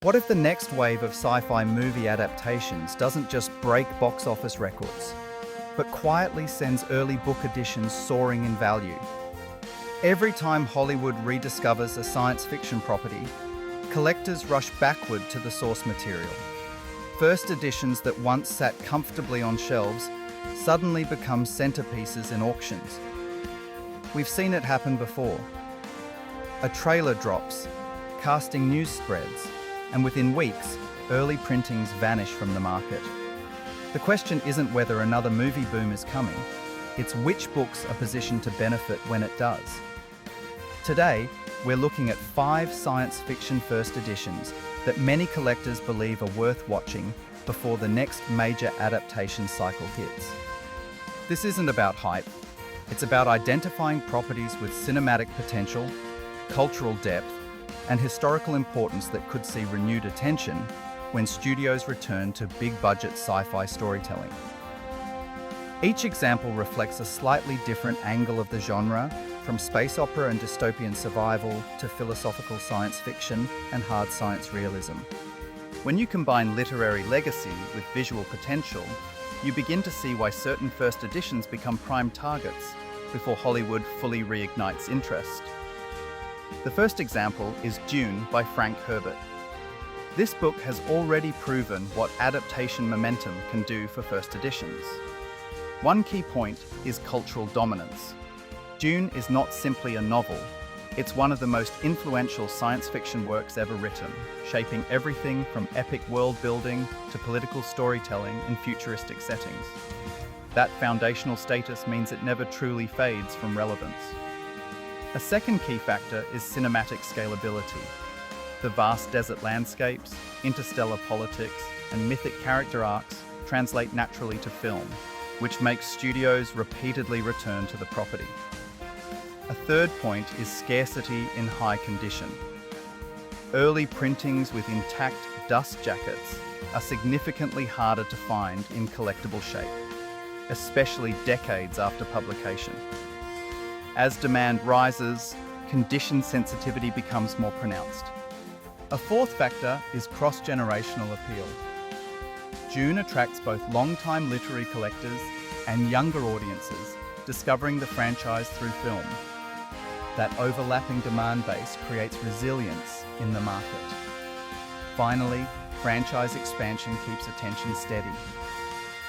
What if the next wave of sci-fi movie adaptations doesn't just break box office records, but quietly sends early book editions soaring in value? Every time Hollywood rediscovers a science fiction property, collectors rush backward to the source material. First editions that once sat comfortably on shelves suddenly become centerpieces in auctions. We've seen it happen before. A trailer drops, casting news spreads, and within weeks, early printings vanish from the market. The question isn't whether another movie boom is coming, it's which books are positioned to benefit when it does. Today, we're looking at 5 science fiction first editions that many collectors believe are worth watching before the next major adaptation cycle hits. This isn't about hype, it's about identifying properties with cinematic potential, cultural depth, and historical importance that could see renewed attention when studios return to big-budget sci-fi storytelling. Each example reflects a slightly different angle of the genre, from space opera and dystopian survival to philosophical science fiction and hard science realism. When you combine literary legacy with visual potential, you begin to see why certain first editions become prime targets before Hollywood fully reignites interest. The first example is Dune by Frank Herbert. This book has already proven what adaptation momentum can do for first editions. One key point is cultural dominance. Dune is not simply a novel, it's one of the most influential science fiction works ever written, shaping everything from epic world building to political storytelling in futuristic settings. That foundational status means it never truly fades from relevance. A second key factor is cinematic scalability. The vast desert landscapes, interstellar politics, and mythic character arcs translate naturally to film, which makes studios repeatedly return to the property. A third point is scarcity in high condition. Early printings with intact dust jackets are significantly harder to find in collectible shape, especially decades after publication. As demand rises, condition sensitivity becomes more pronounced. A fourth factor is cross-generational appeal. Dune attracts both long-time literary collectors and younger audiences discovering the franchise through film. That overlapping demand base creates resilience in the market. Finally, franchise expansion keeps attention steady.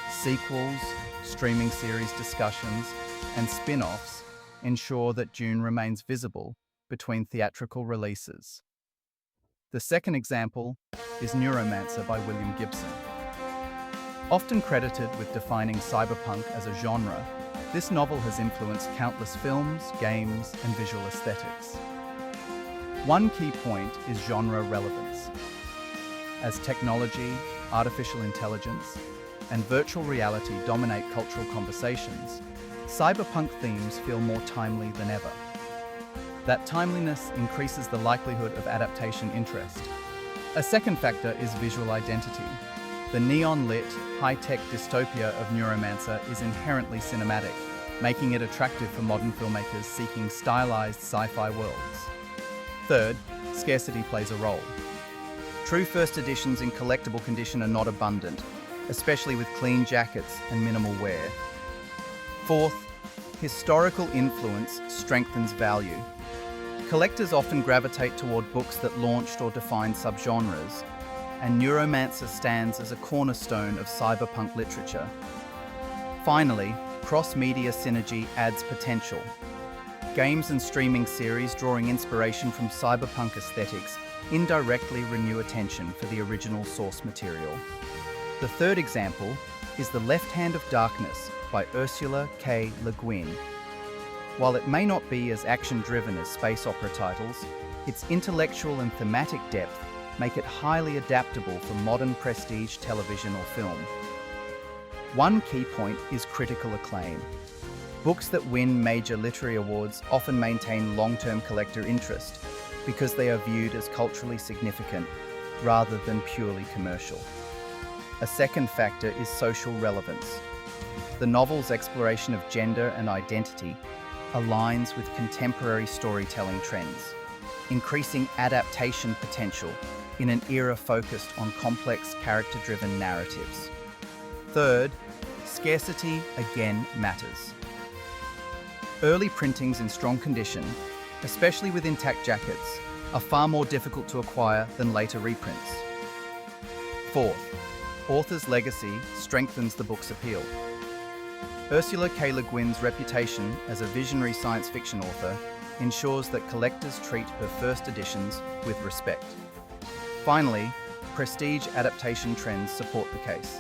Sequels, streaming series discussions, and spin-offs ensure that Dune remains visible between theatrical releases. The second example is Neuromancer by William Gibson. Often credited with defining cyberpunk as a genre, this novel has influenced countless films, games, and visual aesthetics. One key point is genre relevance. As technology, artificial intelligence, and virtual reality dominate cultural conversations, cyberpunk themes feel more timely than ever. That timeliness increases the likelihood of adaptation interest. A second factor is visual identity. The neon-lit, high-tech dystopia of Neuromancer is inherently cinematic, making it attractive for modern filmmakers seeking stylized sci-fi worlds. Third, scarcity plays a role. True first editions in collectible condition are not abundant, especially with clean jackets and minimal wear. Fourth, historical influence strengthens value. Collectors often gravitate toward books that launched or defined subgenres, and Neuromancer stands as a cornerstone of cyberpunk literature. Finally, cross-media synergy adds potential. Games and streaming series drawing inspiration from cyberpunk aesthetics indirectly renew attention for the original source material. The third example is The Left Hand of Darkness by Ursula K. Le Guin. While it may not be as action-driven as space opera titles, its intellectual and thematic depth make it highly adaptable for modern prestige television or film. One key point is critical acclaim. Books that win major literary awards often maintain long-term collector interest because they are viewed as culturally significant rather than purely commercial. A second factor is social relevance. The novel's exploration of gender and identity aligns with contemporary storytelling trends, increasing adaptation potential in an era focused on complex, character-driven narratives. Third, scarcity again matters. Early printings in strong condition, especially with intact jackets, are far more difficult to acquire than later reprints. Fourth, author's legacy strengthens the book's appeal. Ursula K. Le Guin's reputation as a visionary science fiction author ensures that collectors treat her first editions with respect. Finally, prestige adaptation trends support the case.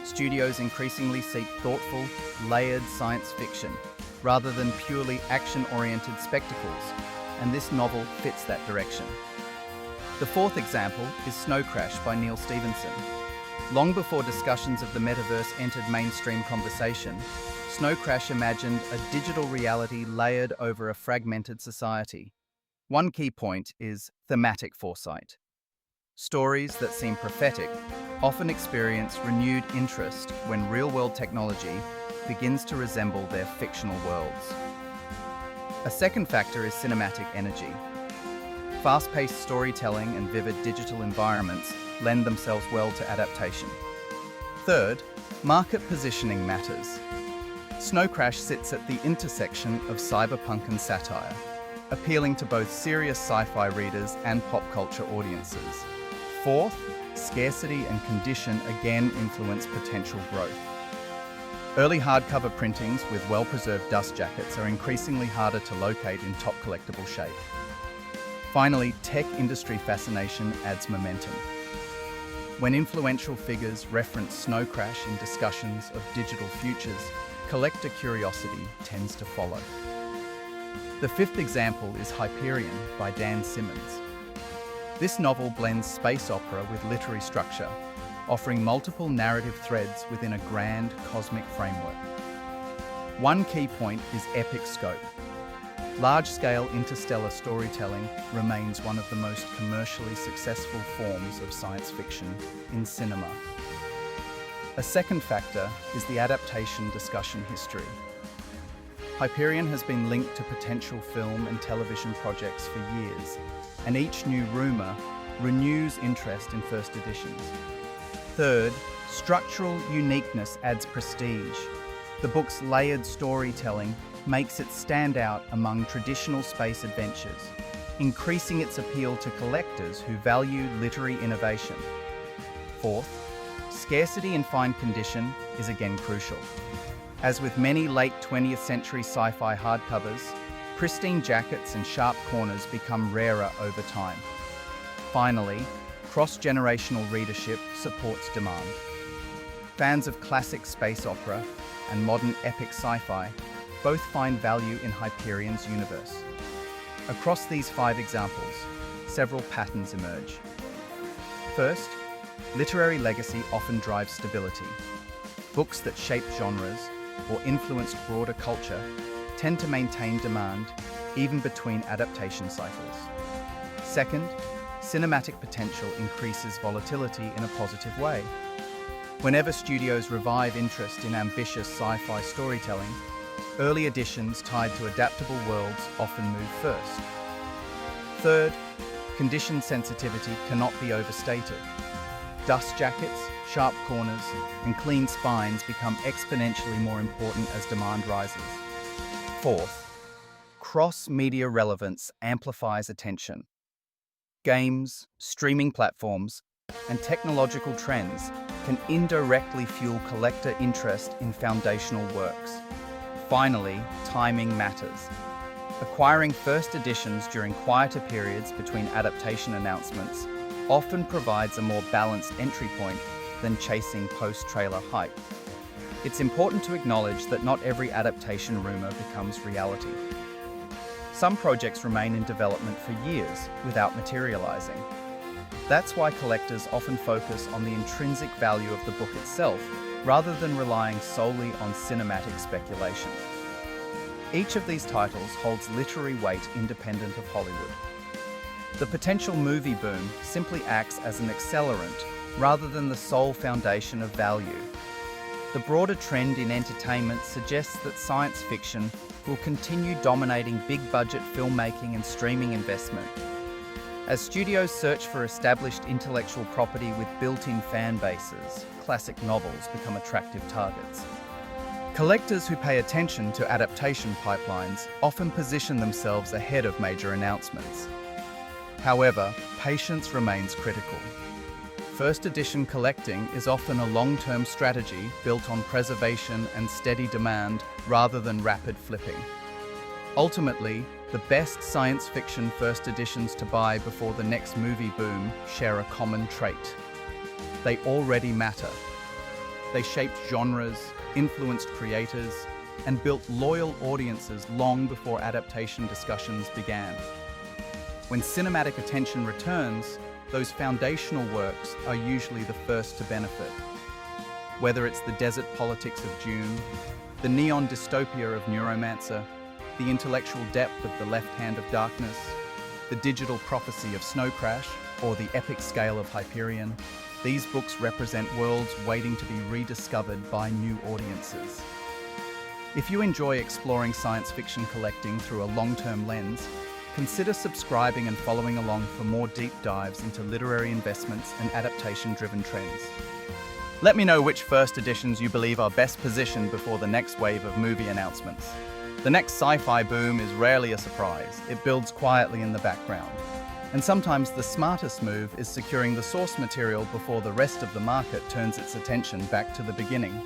Studios increasingly seek thoughtful, layered science fiction rather than purely action-oriented spectacles, and this novel fits that direction. The fourth example is Snow Crash by Neal Stephenson. Long before discussions of the metaverse entered mainstream conversation, Snow Crash imagined a digital reality layered over a fragmented society. One key point is thematic foresight. Stories that seem prophetic often experience renewed interest when real-world technology begins to resemble their fictional worlds. A second factor is cinematic energy. Fast-paced storytelling and vivid digital environments lend themselves well to adaptation. Third, market positioning matters. Snow Crash sits at the intersection of cyberpunk and satire, appealing to both serious sci-fi readers and pop culture audiences. Fourth, scarcity and condition again influence potential growth. Early hardcover printings with well-preserved dust jackets are increasingly harder to locate in top collectible shape. Finally, tech industry fascination adds momentum. When influential figures reference Snow Crash in discussions of digital futures, collector curiosity tends to follow. The fifth example is Hyperion by Dan Simmons. This novel blends space opera with literary structure, offering multiple narrative threads within a grand cosmic framework. One key point is epic scope. Large-scale interstellar storytelling remains one of the most commercially successful forms of science fiction in cinema. A second factor is the adaptation discussion history. Hyperion has been linked to potential film and television projects for years, and each new rumour renews interest in first editions. Third, structural uniqueness adds prestige. The book's layered storytelling makes it stand out among traditional space adventures, increasing its appeal to collectors who value literary innovation. Fourth, scarcity in fine condition is again crucial. As with many late 20th century sci-fi hardcovers, pristine jackets and sharp corners become rarer over time. Finally, cross-generational readership supports demand. Fans of classic space opera and modern epic sci-fi both find value in Hyperion's universe. Across these 5 examples, several patterns emerge. First, literary legacy often drives stability. Books that shape genres or influenced broader culture tend to maintain demand even between adaptation cycles. Second, cinematic potential increases volatility in a positive way. Whenever studios revive interest in ambitious sci-fi storytelling, early editions tied to adaptable worlds often move first. Third, condition sensitivity cannot be overstated. Dust jackets, sharp corners, and clean spines become exponentially more important as demand rises. Fourth, cross-media relevance amplifies attention. Games, streaming platforms, and technological trends can indirectly fuel collector interest in foundational works. Finally, timing matters. Acquiring first editions during quieter periods between adaptation announcements often provides a more balanced entry point than chasing post-trailer hype. It's important to acknowledge that not every adaptation rumor becomes reality. Some projects remain in development for years without materializing. That's why collectors often focus on the intrinsic value of the book itself, rather than relying solely on cinematic speculation. Each of these titles holds literary weight independent of Hollywood. The potential movie boom simply acts as an accelerant rather than the sole foundation of value. The broader trend in entertainment suggests that science fiction will continue dominating big-budget filmmaking and streaming investment. As studios search for established intellectual property with built-in fan bases, classic novels become attractive targets. Collectors who pay attention to adaptation pipelines often position themselves ahead of major announcements. However, patience remains critical. First edition collecting is often a long-term strategy built on preservation and steady demand rather than rapid flipping. Ultimately, the best science fiction first editions to buy before the next movie boom share a common trait. They already matter. They shaped genres, influenced creators, and built loyal audiences long before adaptation discussions began. When cinematic attention returns, those foundational works are usually the first to benefit. Whether it's the desert politics of Dune, the neon dystopia of Neuromancer, the intellectual depth of The Left Hand of Darkness, the digital prophecy of Snow Crash, or the epic scale of Hyperion, these books represent worlds waiting to be rediscovered by new audiences. If you enjoy exploring science fiction collecting through a long-term lens, consider subscribing and following along for more deep dives into literary investments and adaptation-driven trends. Let me know which first editions you believe are best positioned before the next wave of movie announcements. The next sci-fi boom is rarely a surprise. It builds quietly in the background. And sometimes the smartest move is securing the source material before the rest of the market turns its attention back to the beginning.